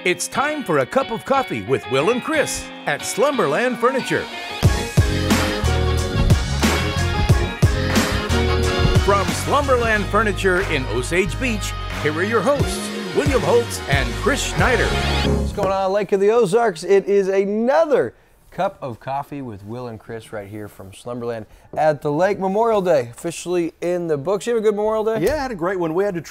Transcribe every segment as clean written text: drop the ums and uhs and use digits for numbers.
It's time for a cup of coffee with Will and Chris at Slumberland Furniture. From Slumberland Furniture in Osage Beach, here are your hosts, William Holtz and Chris Schneider. What's going on, Lake of the Ozarks? It is another cup of coffee with Will and Chris right here from Slumberland at the lake. Memorial Day officially in the books. You have a good Memorial Day? Yeah, I had a great one. We had to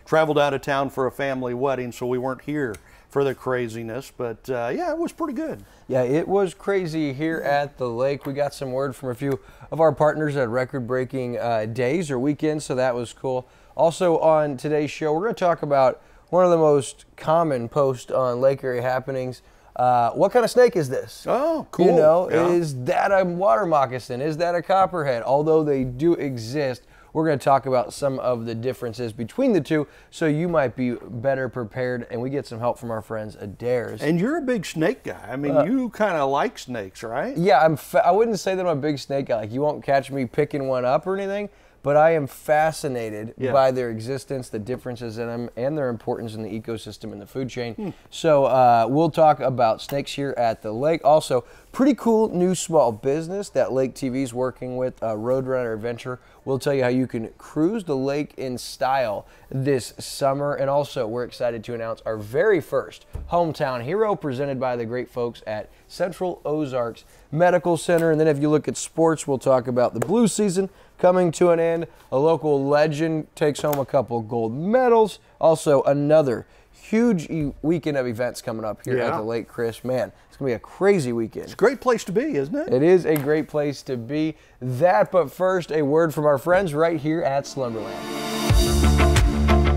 traveled out of town for a family wedding, so we weren't here for the craziness, but yeah, it was pretty good. Yeah, it was crazy here at the lake. We got some word from a few of our partners at record-breaking days or weekends, so that was cool. Also on today's show, we're going to talk about one of the most common posts on lake area happenings. What kind of snake is this? Oh, cool. You know, yeah. Is that a water moccasin? Is that a copperhead? Although they do exist, we're going to talk about some of the differences between the two, so you might be better prepared, and we get some help from our friends at Dares. And you're a big snake guy. I mean, you kind of like snakes, right? Yeah, I wouldn't say that I'm a big snake guy. Like, you won't catch me picking one up or anything, but I am fascinated by their existence, the differences in them, and their importance in the ecosystem and the food chain. So we'll talk about snakes here at the lake. Also, pretty cool new small business that Lake TV is working with, Roadrunner Adventure. We'll tell you how you can cruise the lake in style this summer. And also, we're excited to announce our very first hometown hero presented by the great folks at Central Ozarks Medical Center. And then if you look at sports, we'll talk about the Blue season coming to an end. A local legend takes home a couple gold medals. Also, another huge weekend of events coming up here at the lake, Chris. Man, it's going to be a crazy weekend. It's a great place to be, isn't it? It is a great place to be. But first, a word from our friends right here at Slumberland.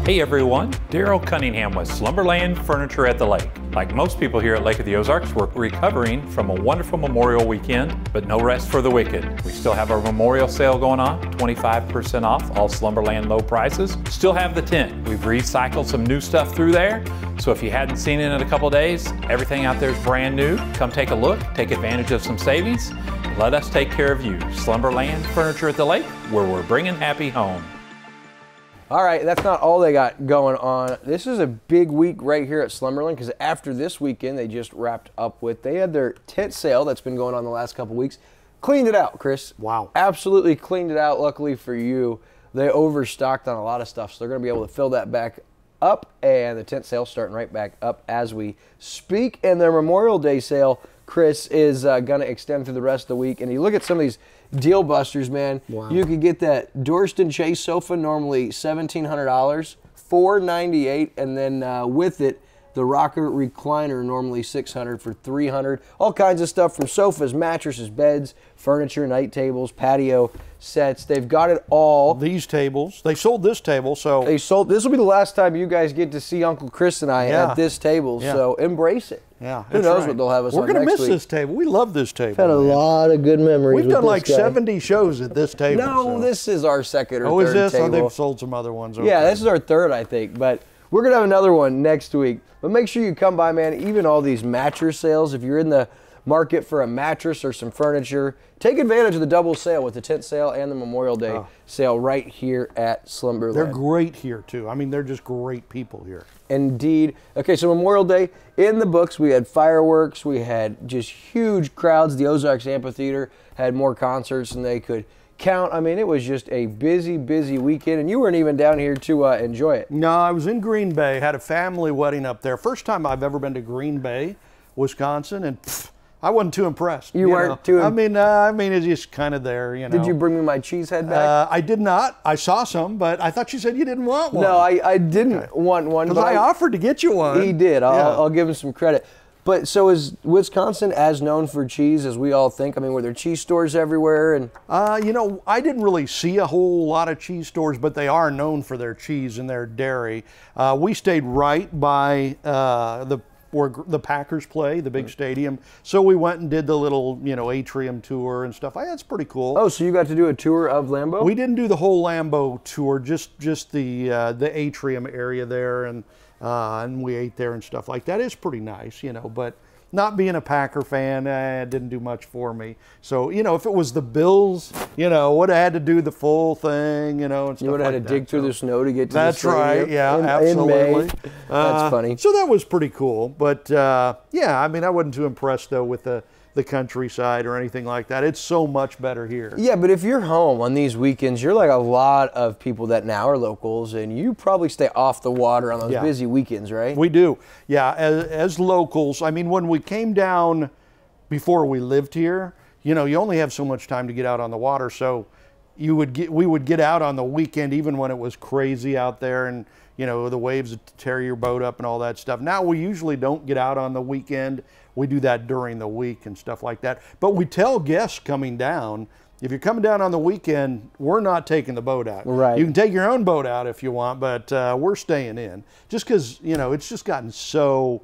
Hey everyone, Daryl Cunningham with Slumberland Furniture at the Lake. Like most people here at Lake of the Ozarks, we're recovering from a wonderful Memorial weekend, but no rest for the wicked. We still have our Memorial sale going on, 25% off all Slumberland low prices. Still have the tent. We've recycled some new stuff through there, so if you hadn't seen it in a couple days, everything out there is brand new. Come take a look, take advantage of some savings, and let us take care of you. Slumberland Furniture at the Lake, where we're bringing happy home. All right, that's not all they got going on. This is a big week right here at Slumberland because after this weekend they just wrapped up with, they had their tent sale that's been going on the last couple weeks. Cleaned it out, Chris. Wow. Absolutely cleaned it out. Luckily for you, they overstocked on a lot of stuff, so they're going to be able to fill that back up, and the tent sale starting right back up as we speak. And their Memorial Day sale, Chris, is going to extend through the rest of the week. And you look at some of these deal busters, man. Wow. You could get that Dorston Chase sofa, normally $1,700, $498, and then with it, the rocker recliner, normally $600 for $300. All kinds of stuff from sofas, mattresses, beds, furniture, night tables, patio sets. They've got it all. These tables, they sold this table, so this will be the last time you guys get to see Uncle Chris and I at this table. So embrace it. Yeah, who knows what they'll have us on next week. We're going to miss this table. We love this table. Had a lot of good memories. We've done like 70 shows at this table. No, this is our second or third is this? table. Oh, they've sold some other ones. Okay. Yeah, this is our third, I think. But we're going to have another one next week. But make sure you come by, man. Even all these mattress sales, if you're in the market for a mattress or some furniture, take advantage of the double sale with the tent sale and the Memorial Day sale right here at Slumberland. They're great here, too. I mean, they're just great people here. Indeed. Okay, so Memorial Day in the books. We had fireworks. We had just huge crowds. The Ozarks Amphitheater had more concerts than they could count. I mean, it was just a busy, busy weekend, and you weren't even down here to enjoy it. No, I was in Green Bay, had a family wedding up there. First time I've ever been to Green Bay, Wisconsin, and I wasn't too impressed. You weren't too impressed? I mean, it's just kind of there, you know. Did you bring me my cheese head back? I did not. I saw some, but I thought you said you didn't want one. No, I didn't want one. Because I offered to get you one. He did. I'll give him some credit. But so is Wisconsin as known for cheese as we all think? I mean, were there cheese stores everywhere? And you know, I didn't really see a whole lot of cheese stores, but they are known for their cheese and their dairy. We stayed right by where the Packers play, the big stadium. So we went and did the little, atrium tour and stuff. That's pretty cool. Oh, so you got to do a tour of Lambeau? We didn't do the whole Lambeau tour, just the atrium area there, and we ate there and stuff like that. It's pretty nice, but not being a Packer fan, it didn't do much for me. So, you know, if it was the Bills, you know, would have had to do the full thing, you know, and stuff. You would have had to dig through the snow to get to that's the stadium. right, yeah, in absolutely. May. That's funny. So that was pretty cool. But, yeah, I mean, I wasn't too impressed, though, with the countryside or anything like that. It's so much better here. Yeah, but if you're home on these weekends, you're like a lot of people that now are locals, and you probably stay off the water on those busy weekends, right? We do. Yeah, as locals, I mean, when we came down before we lived here, you know, you only have so much time to get out on the water, so we would get out on the weekend even when it was crazy out there, and you know, the waves would tear your boat up and all that stuff. Now we usually don't get out on the weekend. We do that during the week and stuff like that. But we tell guests coming down, if you're coming down on the weekend, we're not taking the boat out. Right. You can take your own boat out if you want, but we're staying in. Just because, you know, it's just gotten so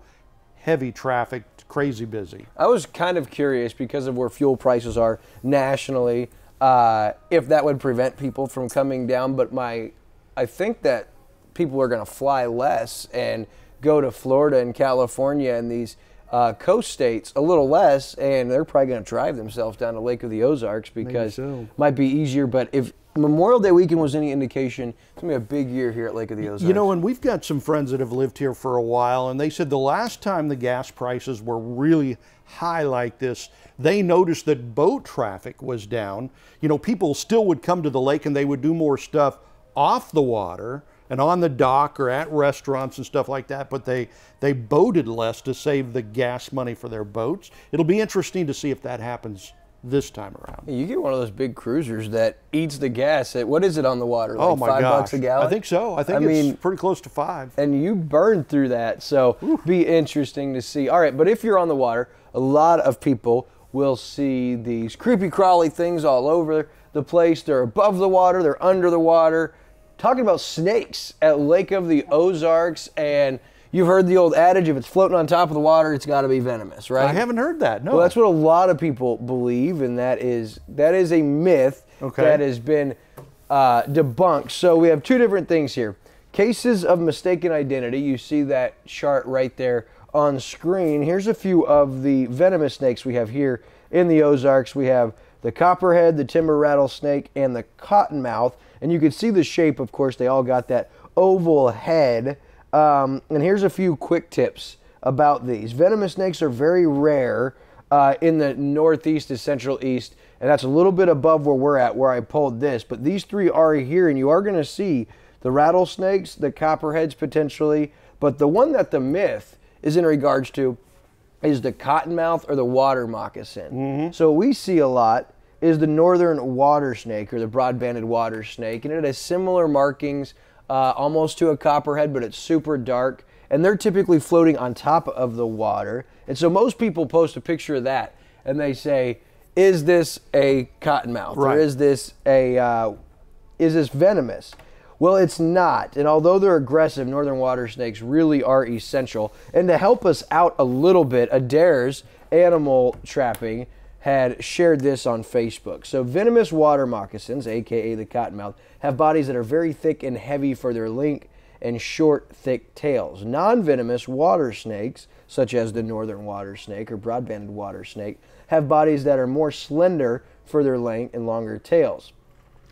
heavy traffic, crazy busy. I was kind of curious because of where fuel prices are nationally, if that would prevent people from coming down. But I think that people are going to fly less and go to Florida and California and these coast states a little less, and they're probably going to drive themselves down to Lake of the Ozarks because it might be easier. But if Memorial Day weekend was any indication, it's going to be a big year here at Lake of the Ozarks. You know, and we've got some friends that have lived here for a while, and they said the last time the gas prices were really high like this, they noticed that boat traffic was down. You know, people still would come to the lake and they would do more stuff off the water and on the dock or at restaurants and stuff like that, but they boated less to save the gas money for their boats. It'll be interesting to see if that happens this time around. You get one of those big cruisers that eats the gas at, what is it on the water? Like oh my gosh. $5 a gallon? I think so. I think it's pretty close to $5. And you burn through that, so be interesting to see. All right, but if you're on the water, a lot of people will see these creepy crawly things all over the place. They're above the water, they're under the water. Talking about snakes at Lake of the Ozarks, and you've heard the old adage, if it's floating on top of the water, it's got to be venomous, right? I haven't heard that, no. Well, that's what a lot of people believe, and that is a myth that has been debunked. So we have two different things here. Cases of mistaken identity. You see that chart right there on screen. Here's a few of the venomous snakes we have here in the Ozarks. We have the copperhead, the timber rattlesnake, and the cottonmouth. And you can see the shape, of course, they all got that oval head. And here's a few quick tips about these. Venomous snakes are very rare in the northeast to central east, and that's a little bit above where we're at, where I pulled this. But these three are here, and you are going to see the rattlesnakes, the copperheads potentially, but the one that the myth is in regards to is the cottonmouth or the water moccasin. So we see a lot is the northern water snake or the broad-banded water snake, and it has similar markings almost to a copperhead, but it's super dark, and they're typically floating on top of the water. And so most people post a picture of that and they say, is this a cottonmouth, or is this venomous? Well, it's not, and although they're aggressive, northern water snakes really are essential. And to help us out a little bit, Adair's Animal Trapping had shared this on Facebook. So venomous water moccasins, aka the cottonmouth, have bodies that are very thick and heavy for their length and short, thick tails. Non-venomous water snakes, such as the northern water snake or broad-banded water snake, have bodies that are more slender for their length and longer tails.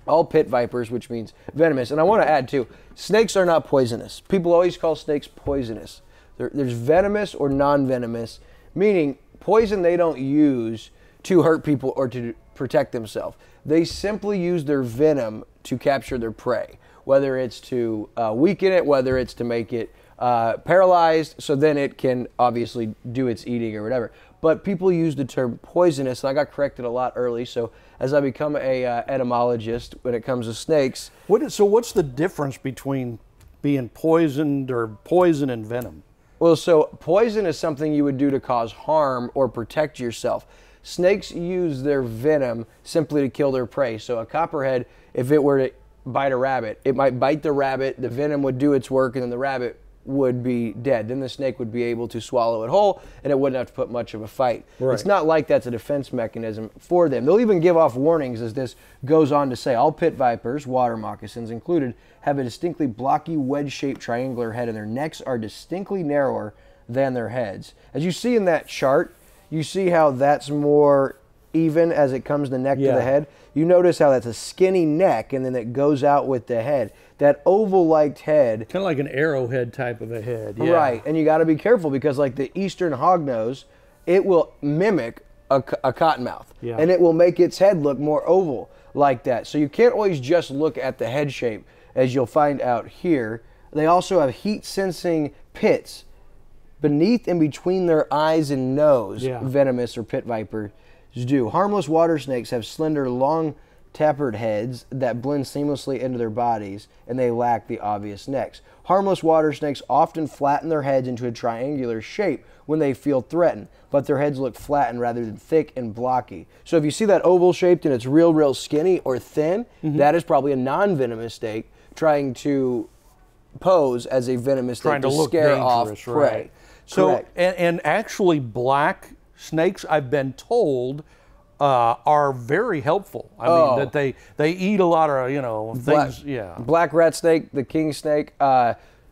All pit vipers, which means venomous. And I want to add too, snakes are not poisonous. People always call snakes poisonous. There's venomous or non-venomous, meaning poison they don't use to hurt people or to protect themselves. They simply use their venom to capture their prey, whether it's to weaken it, whether it's to make it paralyzed, so then it can obviously do its eating or whatever. But people use the term poisonous, and I got corrected a lot early, so as I become a etymologist when it comes to snakes. So what's the difference between being poisoned or poison and venom? Well, so poison is something you would do to cause harm or protect yourself. Snakes use their venom simply to kill their prey. So a copperhead, if it were to bite a rabbit, it might bite the rabbit, the venom would do its work, and then the rabbit would be dead. Then the snake would be able to swallow it whole, and it wouldn't have to put much of a fight. Right. It's not like that's a defense mechanism for them. They'll even give off warnings, as this goes on to say. All pit vipers, water moccasins included, have a distinctly blocky wedge-shaped triangular head, and their necks are distinctly narrower than their heads. As you see in that chart, you see how that's more even as it comes the neck to the head. You notice how that's a skinny neck and then it goes out with the head. That oval-like head. Kind of like an arrowhead type of a head. Yeah. Right, and you got to be careful because like the eastern hognose, it will mimic a cottonmouth. Yeah. And it will make its head look more oval like that. So you can't always just look at the head shape, as you'll find out here. They also have heat-sensing pits beneath and between their eyes and nose, venomous or pit vipers do. Harmless water snakes have slender, long, tapered heads that blend seamlessly into their bodies, and they lack the obvious necks. Harmless water snakes often flatten their heads into a triangular shape when they feel threatened, but their heads look flattened rather than thick and blocky. So if you see that oval shaped and it's real skinny or thin, that is probably a non-venomous snake trying to pose as a venomous snake to scare off prey. Right. So, and actually black snakes, I've been told, are very helpful. I mean, that they eat a lot of, things. Black rat snake, the king snake,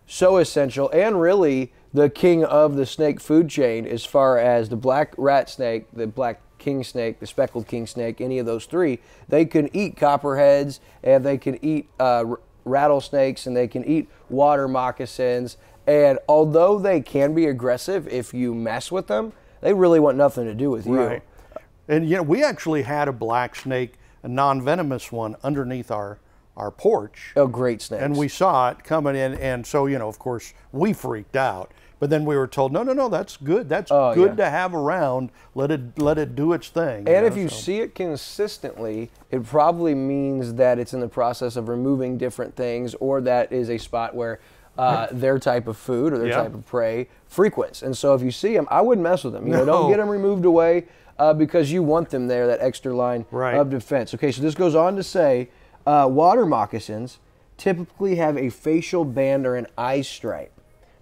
so essential, and really the king of the snake food chain as far as the black rat snake, the black king snake, the speckled king snake, any of those three. They can eat copperheads, and they can eat rattlesnakes, and they can eat water moccasins. And although they can be aggressive if you mess with them, they really want nothing to do with you. Right. And we actually had a black snake, a non-venomous one, underneath our porch. Oh, great snakes. And we saw it coming in, and so, of course, we freaked out. But then we were told, no, that's good. That's good to have around. Let it do its thing. And if you see it consistently, it probably means that it's in the process of removing different things, or that is a spot where their type of food or their type of prey frequents. And so if you see them, I wouldn't mess with them. Don't get them removed away because you want them there, that extra line of defense. Okay, so this goes on to say water moccasins typically have a facial band or an eye stripe.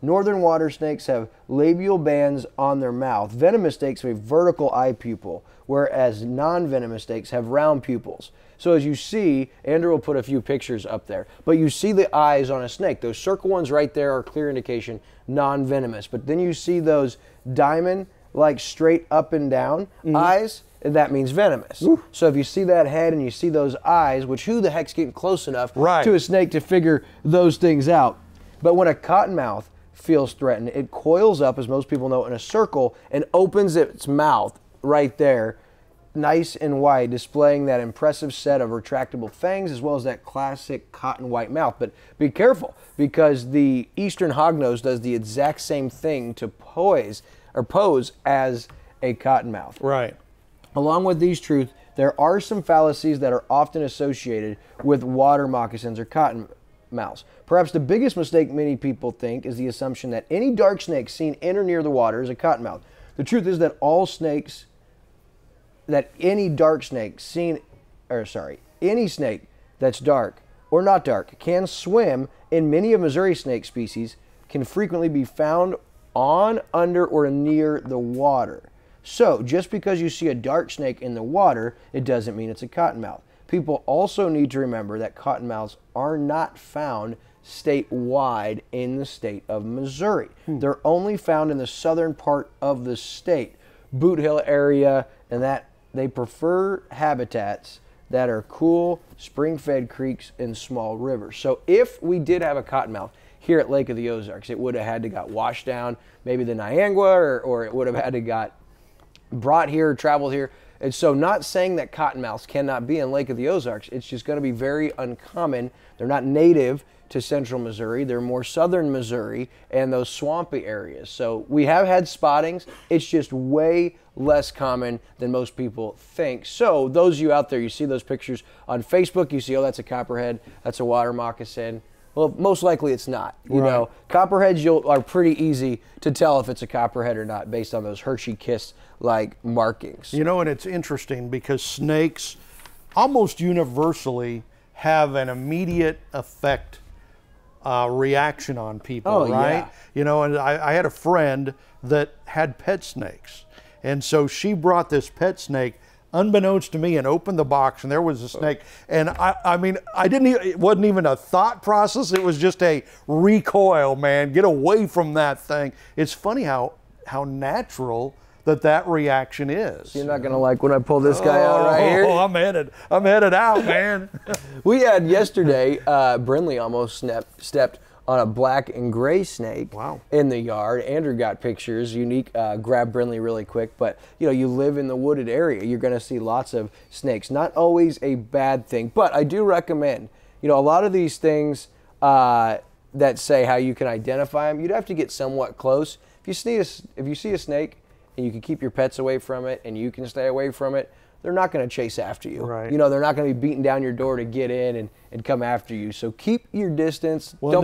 Northern water snakes have labial bands on their mouth. Venomous snakes have a vertical eye pupil, whereas non-venomous snakes have round pupils. So as you see, Andrew will put a few pictures up there, but you see the eyes on a snake. Those circle ones right there are clear indication non-venomous. But then you see those diamond, like straight up and down eyes, that means venomous. So if you see that head and you see those eyes, which who the heck's getting close enough to a snake to figure those things out? But when a cottonmouth feels threatened, it coils up, as most people know, in a circle and opens its mouth right there, nice and wide, displaying that impressive set of retractable fangs as well as that classic cotton white mouth. But be careful, because the eastern hognose does the exact same thing to pose as a cottonmouth. Right. Along with these truths, there are some fallacies that are often associated with water moccasins or cottonmouths. Perhaps the biggest mistake many people think is the assumption that any dark snake seen in or near the water is a cottonmouth. The truth is that any snake that's dark or not dark can swim in many of Missouri snake species, can frequently be found on, under, or near the water. So just because you see a dark snake in the water, it doesn't mean it's a cottonmouth. People also need to remember that cottonmouths are not found statewide in the state of Missouri. They're only found in the southern part of the state, Boot Hill area, and that they prefer habitats that are cool, spring-fed creeks and small rivers. So if we did have a cottonmouth here at Lake of the Ozarks, it would have had to got washed down, maybe the Niangua, or it would have had to got brought here, traveled here. And so not saying that cottonmouths cannot be in Lake of the Ozarks, it's just going to be very uncommon. They're not native to central Missouri. They're more southern Missouri and those swampy areas. So we have had spottings. It's just way less common than most people think. So those of you out there, you see those pictures on Facebook, you see, oh, that's a copperhead, that's a water moccasin. Well, most likely it's not. You know, copperheads are pretty easy to tell if it's a copperhead or not based on those Hershey Kiss-like markings. You know, and it's interesting because snakes almost universally have an immediate effect reaction on people, right? Yeah. You know, and I had a friend that had pet snakes. And so she brought this pet snake unbeknownst to me, and opened the box, and there was a snake. And I mean, it wasn't even a thought process. It was just a recoil, man. Get away from that thing. It's funny how natural that reaction is. You're not gonna like when I pull this guy out right here. Oh, I'm headed out, man. We had yesterday, Brindley almost stepped on a black and gray snake in the yard. Andrew got pictures. Unique grabbed Brindley really quick, but you live in the wooded area, you're gonna see lots of snakes. Not always a bad thing, but I do recommend, a lot of these things that say how you can identify them, you'd have to get somewhat close. If you see a snake and you can keep your pets away from it and you can stay away from it, they're not going to chase after you. Right. They're not going to be beating down your door to get in and come after you. So keep your distance. Well,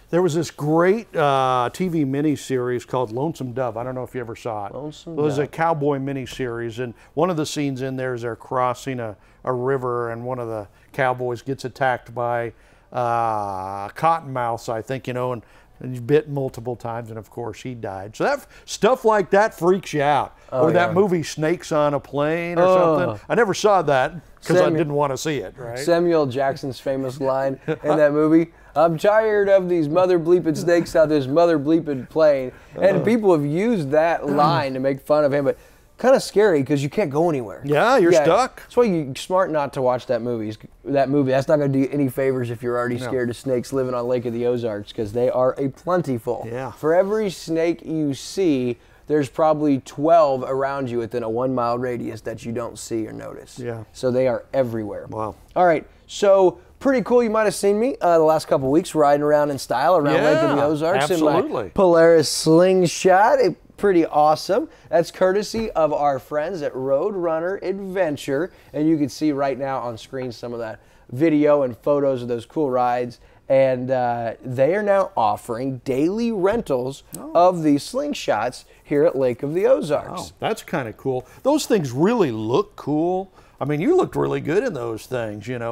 there was this great TV miniseries called Lonesome Dove. I don't know if you ever saw it. Lonesome Dove. It was Dove. a cowboy miniseries, and one of the scenes in there is they're crossing a river, and one of the cowboys gets attacked by cottonmouths, I think, and he's bit multiple times, and of course he died. So that stuff like that freaks you out. Or that movie Snakes on a Plane or something. I never saw that because I didn't want to see it. Right? Samuel Jackson's famous line in that movie: "I'm tired of these mother bleeping snakes on this mother bleeping plane." And people have used that line to make fun of him, but kind of scary because you can't go anywhere. Yeah, you're stuck. That's why you're smart not to watch that movie. That's not going to do you any favors if you're already scared of snakes living on Lake of the Ozarks, because they are a plentiful. Yeah. For every snake you see, there's probably 12 around you within a 1 mile radius that you don't see or notice. Yeah. So they are everywhere. Wow. All right. So pretty cool. You might have seen me the last couple of weeks riding around in style around Lake of the Ozarks in my Polaris Slingshot. Pretty awesome. That's courtesy of our friends at Roadrunner Adventure, and you can see right now on screen some of that video and photos of those cool rides. And they are now offering daily rentals of these slingshots here at Lake of the Ozarks. Oh, that's kind of cool. Those things really look cool. I mean, you looked really good in those things, and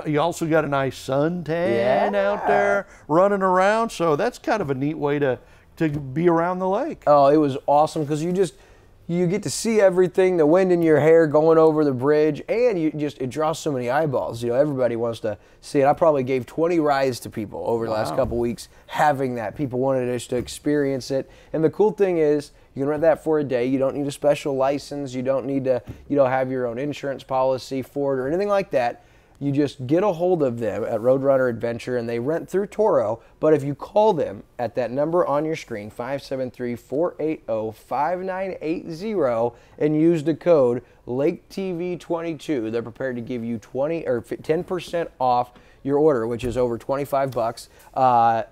you also got a nice suntan out there running around. So that's kind of a neat way to be around the lake. Oh, it was awesome because you get to see everything, the wind in your hair going over the bridge, and it draws so many eyeballs. Everybody wants to see it. I probably gave 20 rides to people over the last couple weeks having that. People wanted us to experience it. And the cool thing is, you can rent that for a day. You don't need a special license. You don't need to, have your own insurance policy for it or anything like that. You just get a hold of them at Roadrunner Adventure, and they rent through Toro. But if you call them at that number on your screen, 573-480-5980, and use the code LakeTV22, they're prepared to give you 10% off your order, which is over $25,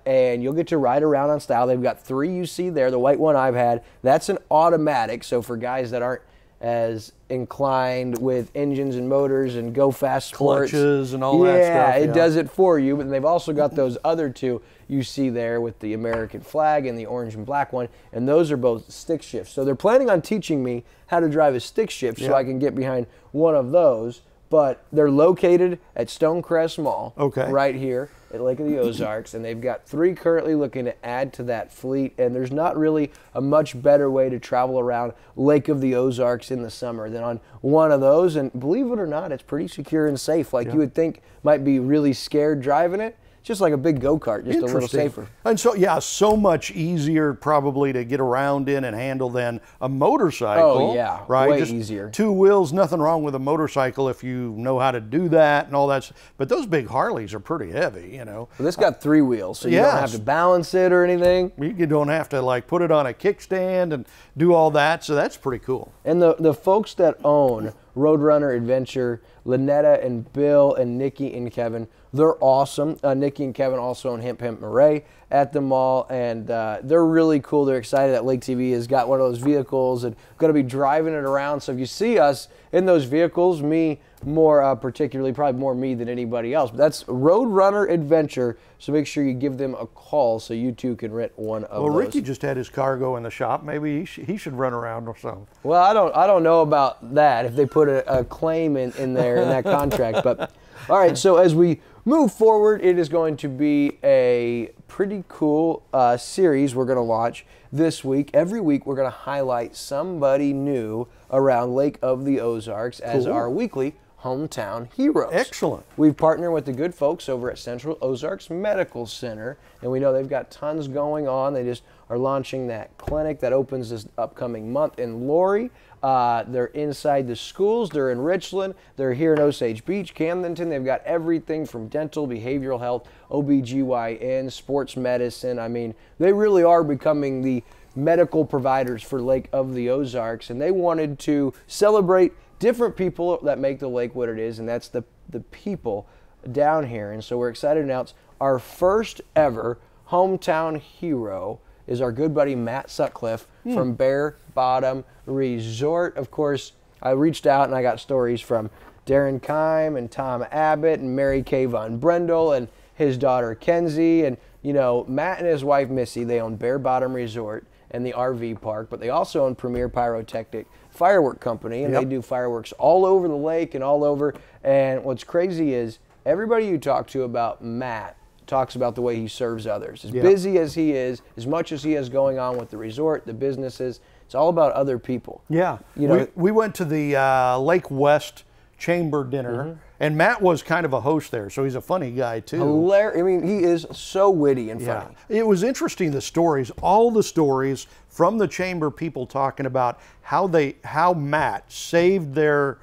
and you'll get to ride around on style. They've got 3 you see there. The white one I've had, that's an automatic, so for guys that aren't as inclined with engines and motors and go fast sports, clutches and all that stuff. It does it for you. But they've also got those other 2 you see there with the American flag and the orange and black one, and those are both stick shifts. So they're planning on teaching me how to drive a stick shift so I can get behind one of those. But they're located at Stonecrest Mall, right here at Lake of the Ozarks, and they've got 3 currently looking to add to that fleet, and there's not really a much better way to travel around Lake of the Ozarks in the summer than on one of those, and believe it or not, it's pretty secure and safe. Like you would think might be really scared driving it. Just like a big go-kart, just a little safer. And so, so much easier probably to get around in and handle than a motorcycle. Oh, yeah, right? way just easier. 2 wheels, nothing wrong with a motorcycle if you know how to do that and all that. But those big Harleys are pretty heavy, Well, this got 3 wheels, so you don't have to balance it or anything. You don't have to put it on a kickstand and do all that, so that's pretty cool. And the folks that own Roadrunner Adventure, Lynetta and Bill and Nikki and Kevin, they're awesome. Nikki and Kevin also own Hemp Murray at the mall, and they're really cool. They're excited that Lake TV has got one of those vehicles and going to be driving it around. So if you see us in those vehicles, me more particularly, probably more me than anybody else, but that's Roadrunner Adventure. So make sure you give them a call so you too can rent one of those. Well, Ricky just had his cargo in the shop. Maybe he should run around or something. Well, I don't know about that if they put a claim in there in that contract, but All right, so as we move forward, it is going to be a pretty cool series we're going to launch this week. Every week, we're going to highlight somebody new around Lake of the Ozarks as our weekly hometown heroes. Excellent. We've partnered with the good folks over at Central Ozarks Medical Center, and we know they've got tons going on. They just are launching that clinic that opens this upcoming month in Laurie. They're inside the schools. They're in Richland. They're here in Osage Beach, Camdenton. They've got everything from dental, behavioral health, OBGYN, sports medicine. I mean, they really are becoming the medical providers for Lake of the Ozarks, and they wanted to celebrate different people that make the lake what it is, and that's the people down here. And so we're excited to announce our first ever hometown hero is our good buddy Matt Sutcliffe from Bear Bottom Resort. Of course, I reached out and I got stories from Darren Kime and Tom Abbott and Mary Kay Von Brendel and his daughter Kenzie. And, you know, Matt and his wife Missy, they own Bear Bottom Resort and the RV park, but they also own Premier Pyrotechnic Firework Company, and they do fireworks all over the lake and all over. And what's crazy is everybody you talk to about Matt talks about the way he serves others. As busy as he is, as much as he has going on with the resort, the businesses, it's all about other people. Yeah. You know, we went to the Lake West Chamber dinner, and Matt was kind of a host there, so he's a funny guy too. Hilarious. I mean, he is so witty and funny. It was interesting, the stories, all the stories from the Chamber people talking about how Matt saved their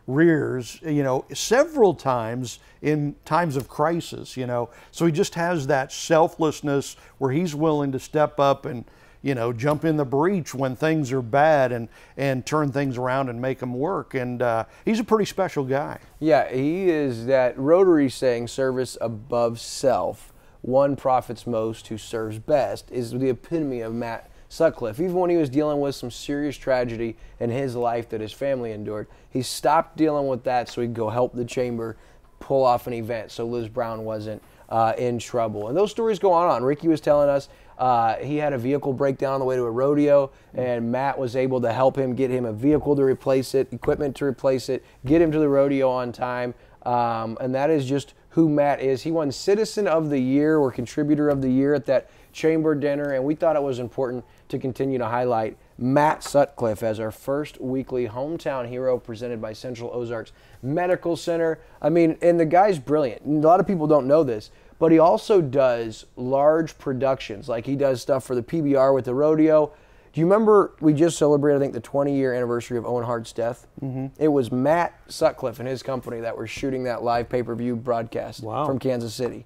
rears, you know, several times in times of crisis, you know. So he just has that selflessness where he's willing to step up and, you know, jump in the breach when things are bad and turn things around and make them work. And he's a pretty special guy. Yeah, he is that Rotary saying, service above self. One profits most who serves best, is the epitome of Matt Sutcliffe. Even when he was dealing with some serious tragedy in his life that his family endured, he stopped dealing with that so he could go help the Chamber pull off an event so Liz Brown wasn't in trouble. And those stories go on. Ricky was telling us he had a vehicle breakdown on the way to a rodeo, and Matt was able to help him get him a vehicle to replace it, equipment to replace it, get him to the rodeo on time. And that is just who Matt is. He won Citizen of the Year or Contributor of the Year at that Chamber dinner, and we thought it was important to continue to highlight Matt Sutcliffe as our first weekly hometown hero presented by Central Ozarks Medical Center. I mean, and the guy's brilliant. A lot of people don't know this, but he also does large productions. Like he does stuff for the PBR with the rodeo. Do you remember we just celebrated, I think, the 20-year anniversary of Owen Hart's death? It was Matt Sutcliffe and his company that were shooting that live pay-per-view broadcast from Kansas City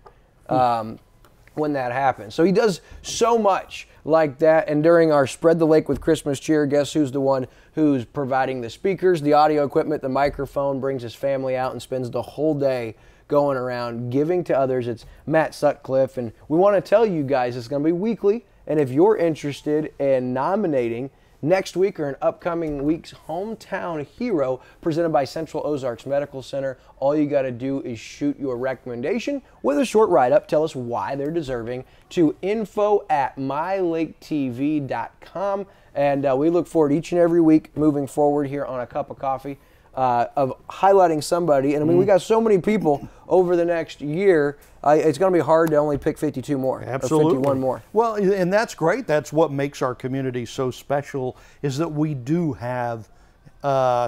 when that happened. So he does so much like that. And during our Spread the Lake with Christmas Cheer, guess who's the one who's providing the speakers, the audio equipment, the microphone, brings his family out and spends the whole day going around giving to others? It's Matt Sutcliffe. And we want to tell you guys it's going to be weekly. And if you're interested in nominating next week or an upcoming week's hometown hero presented by Central Ozarks Medical Center, all you got to do is shoot your recommendation with a short write-up. Tell us why they're deserving to info@mylaketv.com. And we look forward each and every week moving forward here on A Cup of Coffee of highlighting somebody. And I mean, we got so many people over the next year. It's going to be hard to only pick 52 more. Absolutely. Or 51 more. Well, and that's great. That's what makes our community so special, is that we do have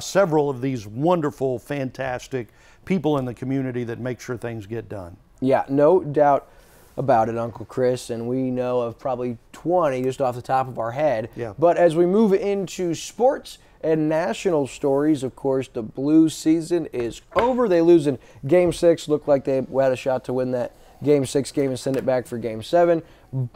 several of these wonderful, fantastic people in the community that make sure things get done. Yeah, no doubt about it, Uncle Chris, and we know of probably 20 just off the top of our head. Yeah. But as we move into sports and national stories, of course, the Blues season is over. They lose in Game 6. Looked like they had a shot to win that Game 6 game and send it back for Game 7.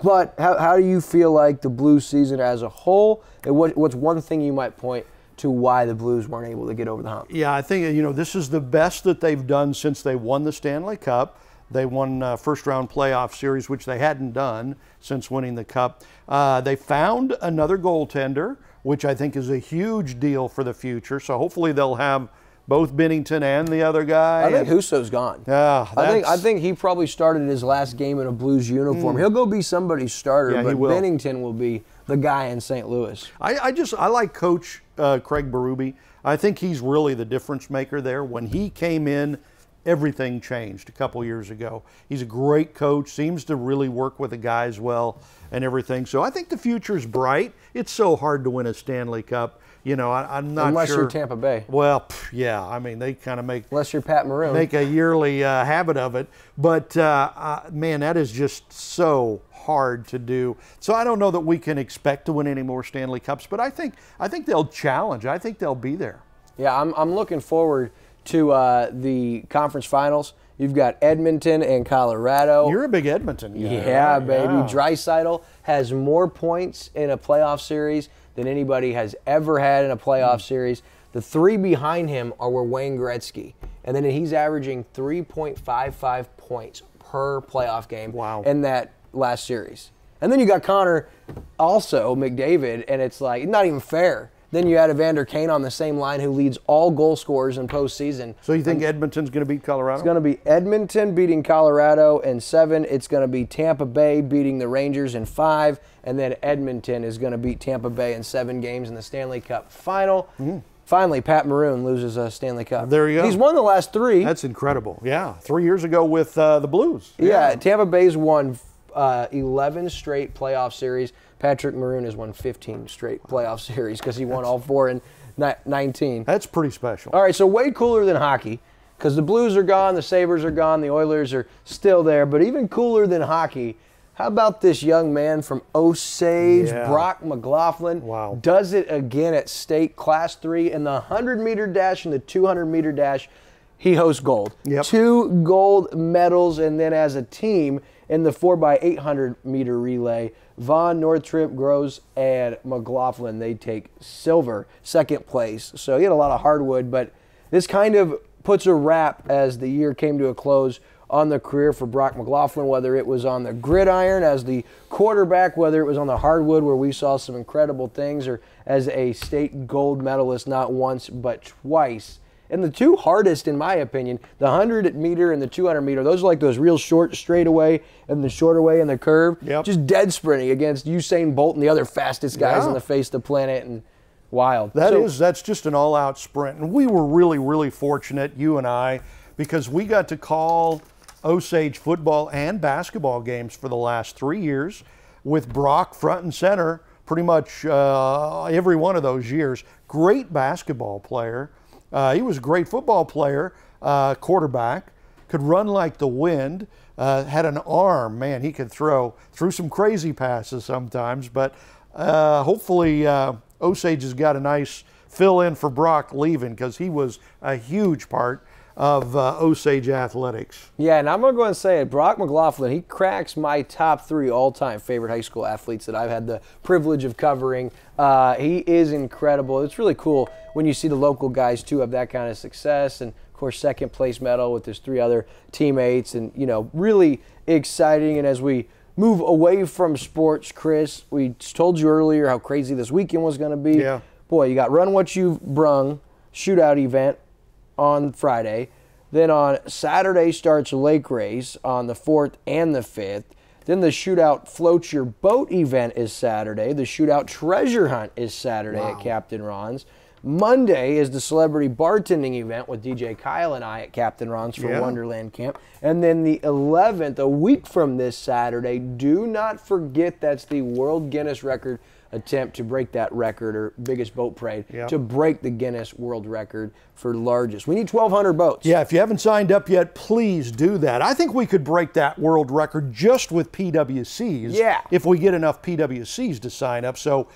But how do you feel like the Blues season as a whole? And what's one thing you might point to why the Blues weren't able to get over the hump? Yeah, I think, you know, this is the best that they've done since they won the Stanley Cup. They won first-round playoff series, which they hadn't done since winning the Cup. They found another goaltender, which I think is a huge deal for the future. So hopefully they'll have both Bennington and the other guy. I think Husso's gone. Yeah, I think he probably started his last game in a Blues uniform. He'll go be somebody's starter, Yeah, but Bennington will be the guy in St. Louis. I like Coach Craig Berube. I think he's really the difference maker there. When he came in, everything changed a couple years ago. He's a great coach, seems to really work with the guys well and everything. So I think the future's bright. It's so hard to win a Stanley Cup. You know, I'm not Unless sure. you're Tampa Bay. Well, yeah, I mean, they kind of make Unless you're Pat Maroon. make a yearly habit of it. But, man, that is just so hard to do. So I don't know that we can expect to win any more Stanley Cups, but I think they'll challenge. I think they'll be there. Yeah, I'm looking forward to the conference finals. You've got Edmonton and Colorado. You're a big Edmonton guy. Yeah, right? baby. Yeah. Draisaitl has more points in a playoff series than anybody has ever had in a playoff series. The three behind him are Wayne Gretzky. And then he's averaging 3.55 points per playoff game in that last series. And then you got Connor, also McDavid, and it's like, not even fair. Then you add Evander Kane on the same line, who leads all goal scorers in postseason. So you think Edmonton's going to beat Colorado? It's going to be Edmonton beating Colorado in 7. It's going to be Tampa Bay beating the Rangers in 5. And then Edmonton is going to beat Tampa Bay in 7 games in the Stanley Cup final. Finally, Pat Maroon loses a Stanley Cup. There you go. He's won the last 3. That's incredible. Yeah, 3 years ago with the Blues. Yeah, Tampa Bay's won 11 straight playoff series. Patrick Maroon has won 15 straight playoff series because he won all 4 in 19. That's pretty special. All right, so way cooler than hockey because the Blues are gone, the Sabres are gone, the Oilers are still there. But even cooler than hockey, how about this young man from Osage, Brock Mclaughlin? Wow. Does it again at state Class 3 in the 100-meter dash and the 200-meter dash. He hosts gold. Yep. 2 gold medals, and then as a team in the 4x800-meter relay, Vaughn, Northrop, Gross, and McLaughlin, they take silver, second place. So he had a lot of hardwood, but this kind of puts a wrap as the year came to a close on the career for Brock McLaughlin, whether it was on the gridiron as the quarterback, whether it was on the hardwood where we saw some incredible things, or as a state gold medalist not once but twice. And the 2 hardest, in my opinion, the 100-meter and the 200-meter, those are like those real short straightaway and the shorter way in the curve. Yep. Just dead sprinting against Usain Bolt and the other fastest guys on the face of the planet, and wild. That's just an all-out sprint. And we were really, really fortunate, you and I, because we got to call Osage football and basketball games for the last 3 years with Brock front and center pretty much every one of those years. Great basketball player. He was a great football player, quarterback, could run like the wind, had an arm. Man, he could threw some crazy passes sometimes, but hopefully Osage has got a nice fill-in for Brock leaving because he was a huge part of Osage athletics. Yeah, and I'm going to go and say it. Brock McLaughlin, he cracks my top 3 all-time favorite high school athletes that I've had the privilege of covering. He is incredible. It's really cool when you see the local guys, too, have that kind of success. And, of course, second place medal with his 3 other teammates. And, you know, really exciting. And as we move away from sports, Chris, we told you earlier how crazy this weekend was going to be. Yeah. Boy, you got Run What You've Brung shootout event on Friday. Then on Saturday starts Lake Race on the 4th and the 5th. Then the Shootout Float Your Boat event is Saturday. The Shootout Treasure Hunt is Saturday at Captain Ron's. Monday is the Celebrity Bartending event with DJ Kyle and I at Captain Ron's for Wonderland Camp. And then the 11th, a week from this Saturday, do not forget that's the World Guinness Record attempt to break that record, or biggest boat parade, to break the Guinness World Record for largest. We need 1,200 boats. Yeah, if you haven't signed up yet, please do that. I think we could break that world record just with PWCs if we get enough PWCs to sign up. So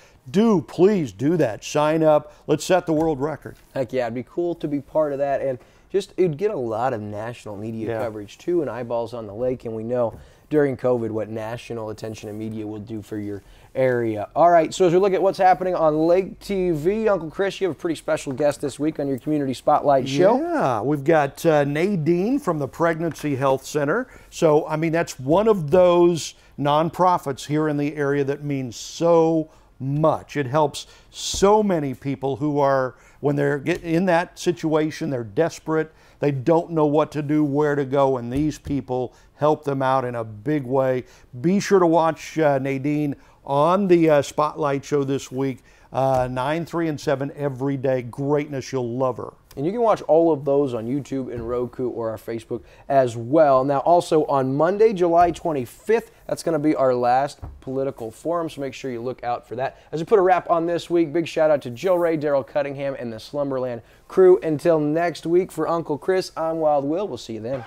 please do that. Sign up. Let's set the world record. Heck yeah, it'd be cool to be part of that. And just, it'd get a lot of national media coverage too, and eyeballs on the lake. And we know during COVID what national attention and media will do for your area. All right, so as we look at what's happening on Lake TV, Uncle Chris, you have a pretty special guest this week on your Community Spotlight show. Yeah, we've got Nadine from the Pregnancy Health Center. So, I mean, that's one of those nonprofits here in the area that means so much. It helps so many people who are, when they're in that situation, they're desperate, they don't know what to do, where to go, and these people help them out in a big way. Be sure to watch Nadine on the Spotlight show this week, 9, 3, and 7 every day. Greatness, you'll love her. And you can watch all of those on YouTube and Roku or our Facebook as well. Now, also on Monday, July 25th, that's going to be our last political forum, so make sure you look out for that. As we put a wrap on this week, big shout out to Joe Ray, Daryl Cunningham, and the Slumberland crew. Until next week, for Uncle Chris, I'm Wild Will. We'll see you then.